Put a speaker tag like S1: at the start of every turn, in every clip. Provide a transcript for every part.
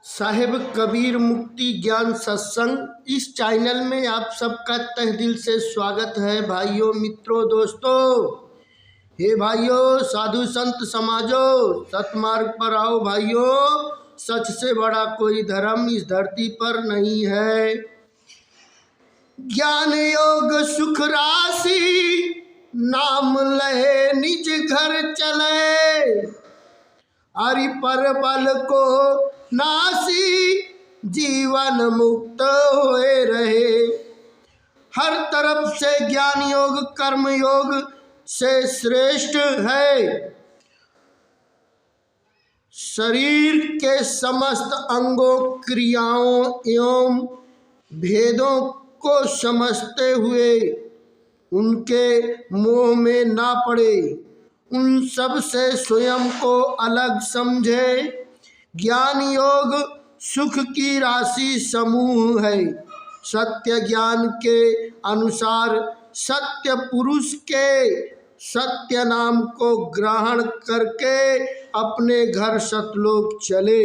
S1: साहिब कबीर मुक्ति ज्ञान सत्संग इस चैनल में आप सबका तहे दिल से स्वागत है। भाइयों, मित्रों, दोस्तों, हे भाइयों, साधु संत समाजो, सतमार्ग पर आओ भाइयों। सच से बड़ा कोई धर्म इस धरती पर नहीं है। ज्ञान योग सुख राशि नाम लहे निज घर चले, हरि पर बल को नासी जीवन मुक्त होए रहे। हर तरफ से ज्ञान योग कर्म योग से श्रेष्ठ है। शरीर के समस्त अंगों क्रियाओं एवं भेदों को समझते हुए उनके मोह में ना पड़े, उन सब से स्वयं को अलग समझे। ज्ञान योग सुख की राशि समूह है। सत्य ज्ञान के अनुसार सत्य पुरुष के सत्य नाम को ग्रहण करके अपने घर सतलोक चले।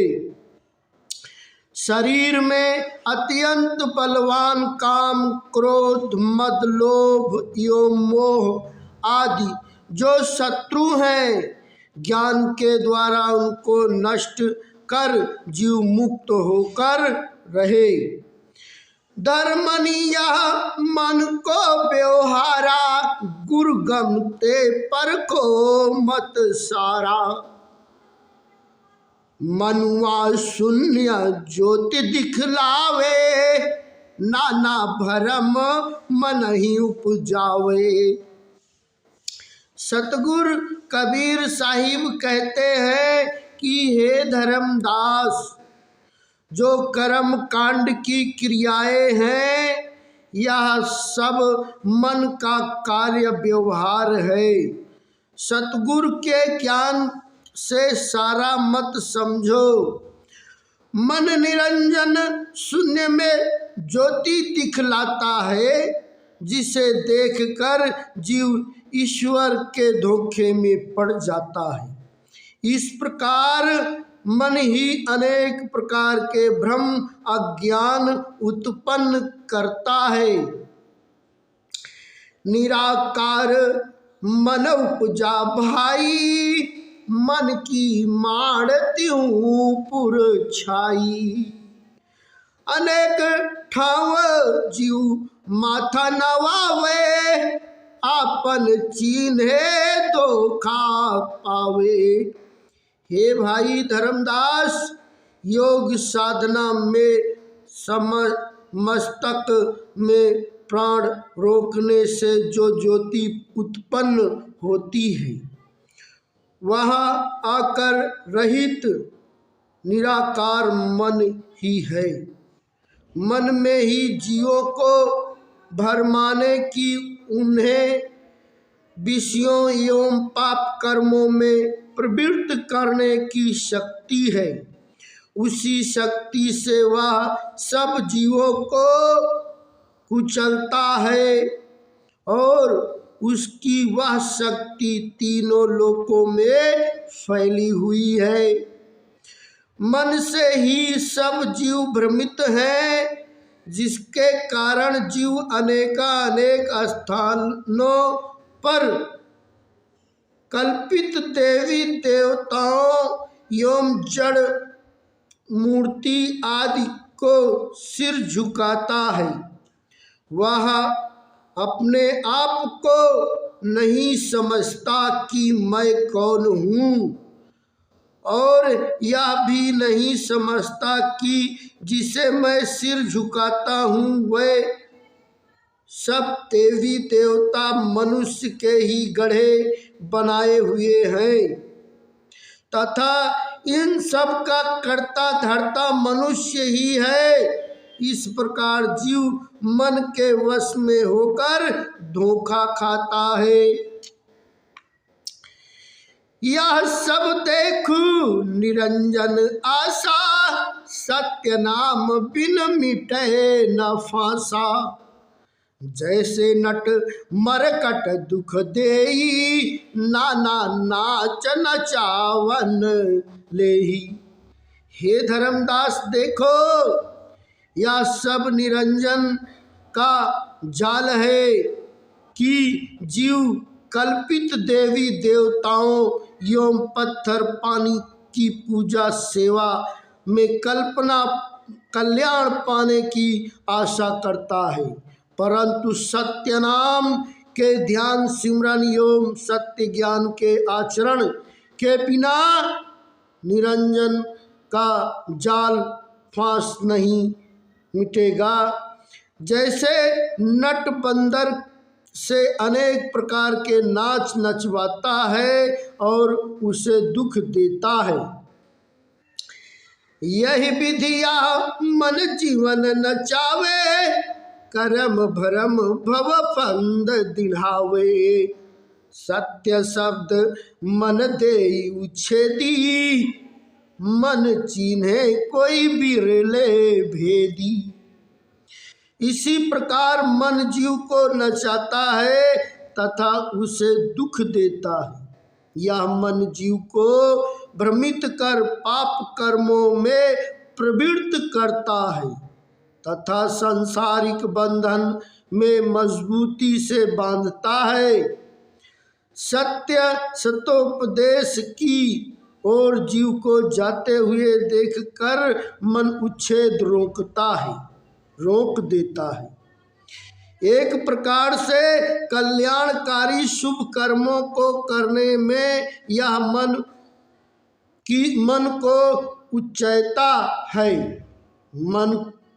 S1: शरीर में अत्यंत बलवान काम क्रोध मद लोभ एवं मोह आदि जो शत्रु हैं, ज्ञान के द्वारा उनको नष्ट कर जीव मुक्त होकर रहे। धर्मनिया मन को व्यवहारा, गुरु गमते पर को मत सारा। मनुआ शून्य ज्योति दिखलावे, नाना भरम मन ही उपजावे। सतगुरु कबीर साहिब कहते हैं कि हे धर्मदास, जो कर्म कांड की क्रियाएं हैं यह सब मन का कार्य व्यवहार है। सतगुरु के ज्ञान से सारा मत समझो। मन निरंजन शून्य में ज्योति दिखलाता है, जिसे देखकर जीव ईश्वर के धोखे में पड़ जाता है। इस प्रकार मन ही अनेक प्रकार के भ्रम अज्ञान उत्पन्न करता है। निराकार मन उपजा भाई, मन की माड़ त्यों पुर छाई। अनेक ठाव जीव माथा नवावे, आपन चीन्हे धोखा पावे। हे भाई धर्मदास, योग साधना में मस्तक में प्राण रोकने से जो ज्योति उत्पन्न होती है, वह आकर रहित निराकार मन ही है। मन में ही जीवों को भरमाने की, उन्हें विषयों एवं पाप कर्मों में प्रवृत्त करने की शक्ति है। उसी शक्ति से वह सब जीवों को कुचलता है और उसकी वह शक्ति तीनों लोकों में फैली हुई है। मन से ही सब जीव भ्रमित हैं, जिसके कारण जीव अनेक स्थानों पर कल्पित देवी देवताओं एवं जड़ मूर्ति आदि को सिर झुकाता है। वह अपने आप को नहीं समझता कि मैं कौन हूँ, और यह भी नहीं समझता कि जिसे मैं सिर झुकाता हूँ वह सब देवी देवता मनुष्य के ही गढ़े बनाए हुए हैं, तथा इन सब का कर्ता धर्ता मनुष्य ही है। इस प्रकार जीव मन के वश में होकर धोखा खाता है। यह सब देखूं निरंजन आशा, सत्य नाम बिन मिटे न फांसा। जैसे नट मरकट दुख देई, नाना नाच नचावन लेही। हे धर्मदास देखो, यह सब निरंजन का जाल है कि जीव कल्पित देवी देवताओं एवं पत्थर पानी की पूजा सेवा में कल्पना कल्याण पाने की आशा करता है, परंतु सत्य नाम के ध्यान सिमरन एवं सत्य ज्ञान के आचरण के बिना निरंजन का जाल फांस नहीं मिटेगा। जैसे नट बंदर से अनेक प्रकार के नाच नचवाता है और उसे दुख देता है, यही विधिया मन जीवन नचावे, करम भरम भव फंद दिढ़ावे। सत्य शब्द मन दे उछेदी, मन चीन्हे कोई बिरले भेदी। इसी प्रकार मन जीव को नचाता है तथा उसे दुख देता है। यह मन जीव को भ्रमित कर पाप कर्मों में प्रवृत्त करता है तथा सांसारिक बंधन में मजबूती से बांधता है। सत्य सतोपदेश की ओर जीव को जाते हुए देखकर मन उच्छेद रोक देता है। एक प्रकार से कल्याणकारी शुभ कर्मों को करने में यह मन को उच्चैता है, मन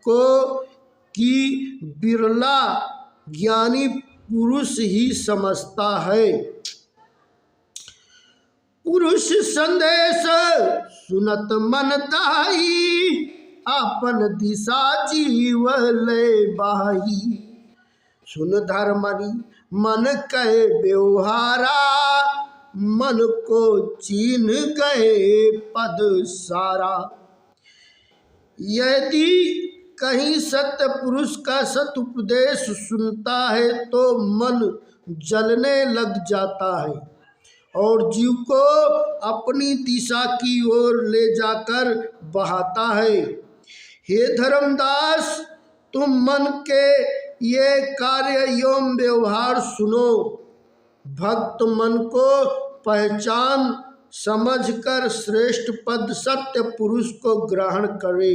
S1: को कि बिरला ज्ञानी पुरुष ही समझता है। पुरुष संदेश सुनत मन ताई, अपन दिशा जीव ले बाही। सुन धर्मनि मन कहे व्यवहारा, मन को चीन गए पद सारा। यदि कहीं सत्य पुरुष का सदुपदेश सुनता है तो मन जलने लग जाता है और जीव को अपनी दिशा की ओर ले जाकर बहाता है। हे धर्मदास, तुम मन के ये कार्य एवं व्यवहार सुनो। भक्त मन को पहचान समझकर श्रेष्ठ पद सत्य पुरुष को ग्रहण करे।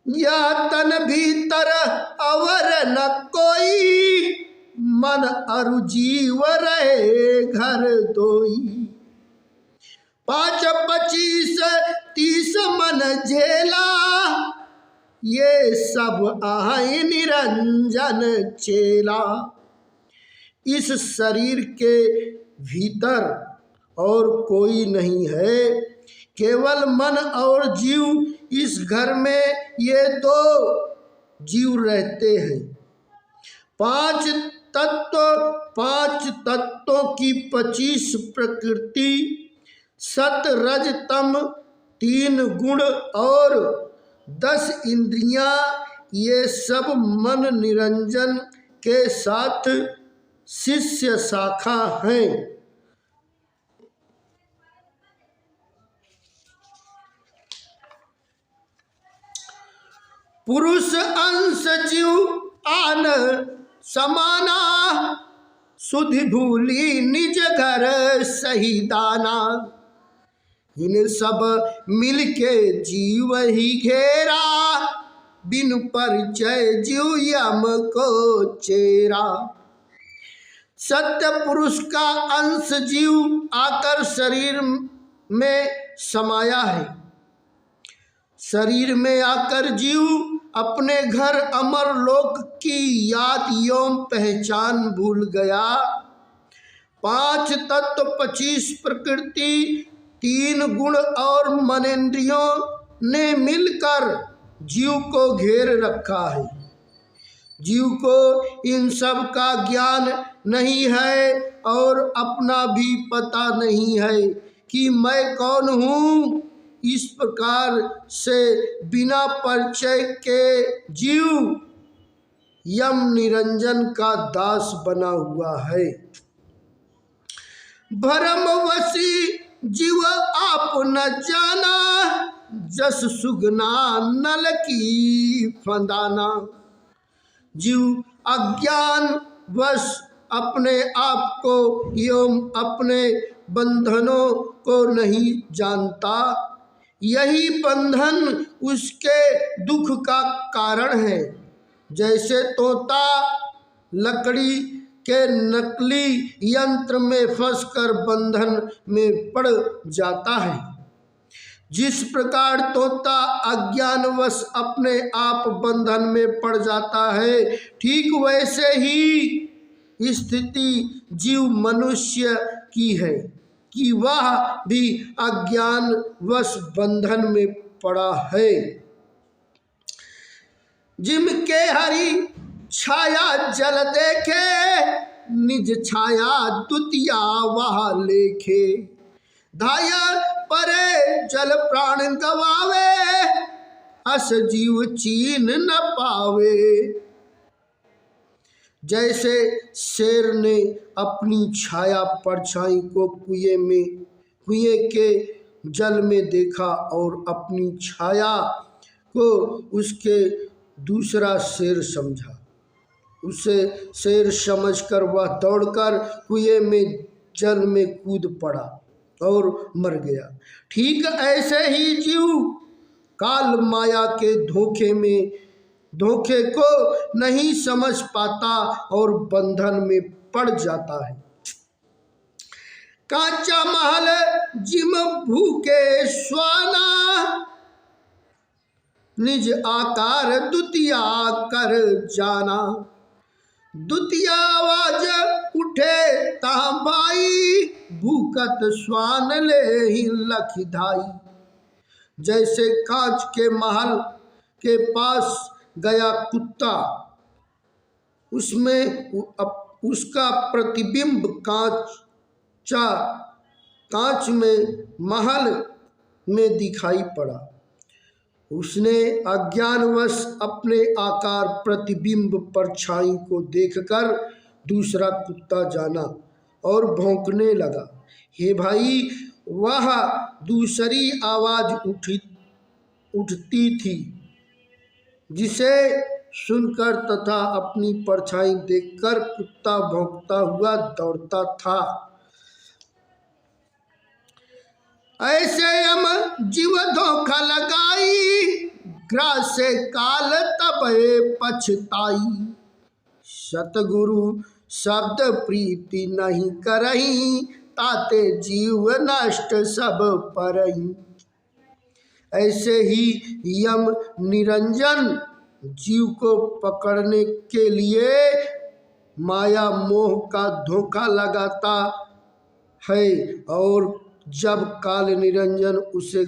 S1: या तन भीतर अवर न कोई, मन अरु जीव रहे घर दोई। 5, 25, 30 मन झेला, ये सब आए निरंजन चेला। इस शरीर के भीतर और कोई नहीं है, केवल मन और जीव। इस घर में ये 2 जीव रहते हैं। 5 तत्वों की 25 प्रकृति, सत रज तम 3 गुण और 10 इंद्रियां, ये सब मन निरंजन के साथ शिष्य शाखा हैं। पुरुष अंश जीव आन समाना, सुधि भूली निज घर सही दाना। इन सब मिलके जीव ही घेरा, बिन परिचय जीव यम को चेरा। सत्य पुरुष का अंश जीव आकर शरीर में समाया है। शरीर में आकर जीव अपने घर अमर लोक की याद एवं पहचान भूल गया। 5 तत्व, 25 प्रकृति, 3 गुण और मनेन्द्रियों ने मिलकर जीव को घेर रखा है। जीव को इन सब का ज्ञान नहीं है और अपना भी पता नहीं है कि मैं कौन हूँ। इस प्रकार से बिना परिचय के जीव यम निरंजन का दास बना हुआ है। भरमवशी जीव आप न जाना, जस सुगना नल की फंदाना। जीव अज्ञान वश अपने आप को एवं अपने बंधनों को नहीं जानता। यही बंधन उसके दुख का कारण है। जैसे तोता लकड़ी के नकली यंत्र में फंसकर बंधन में पड़ जाता है, जिस प्रकार तोता अज्ञानवश अपने आप बंधन में पड़ जाता है, ठीक वैसे ही स्थिति जीव मनुष्य की है कि वह भी अज्ञानवश बंधन में पड़ा है। जिनके हरि छाया जल देखे, निज छाया द्वितीया वह लेखे। धाया परे जल प्राण गवावे, अस जीव चीन न पावे। जैसे शेर ने अपनी छाया परछाई को कुएं के जल में देखा और अपनी छाया को उसके दूसरा शेर समझा। उसे शेर समझकर वह दौड़कर कुएं में जल में कूद पड़ा और मर गया। ठीक ऐसे ही जीव काल माया के धोखे को नहीं समझ पाता और बंधन में पड़ जाता है। कांचा महल जिम भूखे स्वाना, निज आकार द्वितीया कर जाना। द्वितीय आवाज उठे ता भाई, भूकत स्वान ले ही लख धाई। जैसे कांच के महल के पास गया कुत्ता, उसमें उसका प्रतिबिंब कांच में महल में दिखाई पड़ा। उसने अज्ञानवश अपने आकार प्रतिबिंब परछाई को देखकर दूसरा कुत्ता जाना और भौंकने लगा। हे भाई, वह दूसरी आवाज उठती थी, जिसे सुनकर तथा अपनी परछाई देखकर कुत्ता भौंकता हुआ दौड़ता था। ऐसे हम जीव धोखा लगाई, ग्रासे काल तबे पछताई। सतगुरु शब्द प्रीति नहीं करही, ताते जीव नष्ट सब परही। ऐसे ही यम निरंजन जीव को पकड़ने के लिए माया मोह का धोखा लगाता है और जब काल निरंजन उसे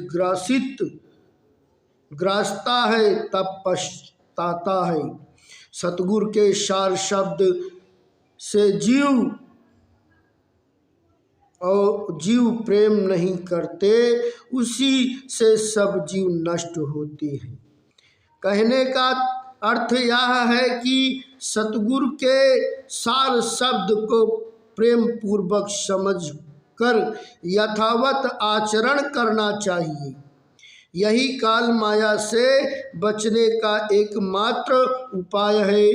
S1: ग्रासता है तब पछताता है। सतगुरु के सार शब्द से जीव प्रेम नहीं करते, उसी से सब जीव नष्ट होते हैं। कहने का अर्थ यह है कि सतगुरु के सार शब्द को प्रेम पूर्वक समझ कर यथावत आचरण करना चाहिए। यही काल माया से बचने का एकमात्र उपाय है।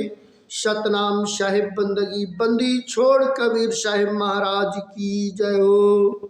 S1: सतनाम साहिब बंदगी बंदी छोड़ कबीर साहिब महाराज की जय हो।